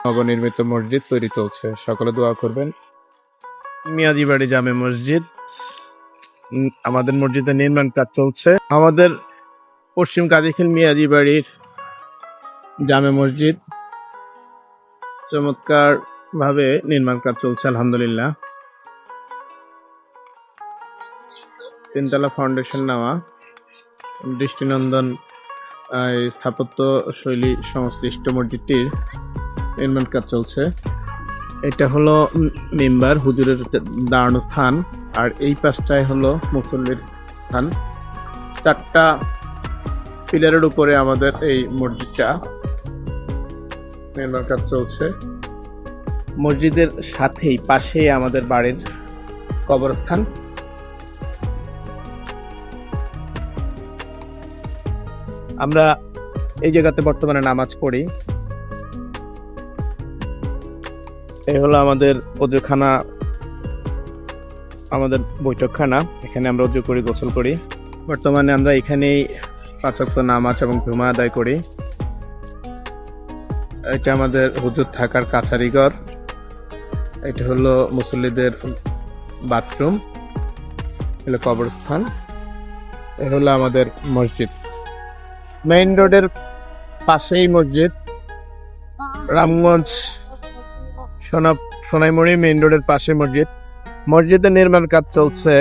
নবনির্মিত মসজিদ তৈরি চলছে, সকলে দোয়া করবেন। মিয়াজিবাড়ি জামে মসজিদ, আমাদের মসজিদের নির্মাণ কাজ চলছে। আমাদের পশ্চিম কাজীখিল মিয়াজিবাড়ির জামে মসজিদ চমৎকার ভাবে নির্মাণ কাজ চলছে আলহামদুলিল্লাহ। তিনতলা ফাউন্ডেশন নেওয়া, দৃষ্টিনন্দন স্থাপত্য শৈলী সংশ্লিষ্ট মসজিদটির নির্মাণ কাজ চলছে। এটা হলো মিম্বার, হুজুরের দাঁড়ানো স্থান, আর এই পাশটায় হলো মুসল্লির স্থান। 4টা পিলারের উপরে আমাদের এই মসজিদটা নির্মাণ কাজ চলছে। মসজিদের সাথেই পাশেই আমাদের বাড়ির কবরস্থান। আমরা এই জায়গাতে বর্তমানে নামাজ পড়ি। এই হলো আমাদের ওযুখানা, আমাদের বৈঠকখানা। এখানে আমরা ওযু করি, গোসল করি। বর্তমানে আমরা এখানেই 5 ওয়াক্ত নামাজ এবং জুমা আদায় করি। এটা আমাদের হুজুর থাকার কাছারিঘর। এটা হলো মুসল্লিদের বাথরুম, হলো কবরস্থান। এ হলো আমাদের মসজিদ। মেইন রোডের পাশেই মসজিদ, রামগঞ্জ সোনাইমুড়ি মেইন রোডের পাশে মসজিদ। মসজিদের নির্মাণ কাজ চলছে।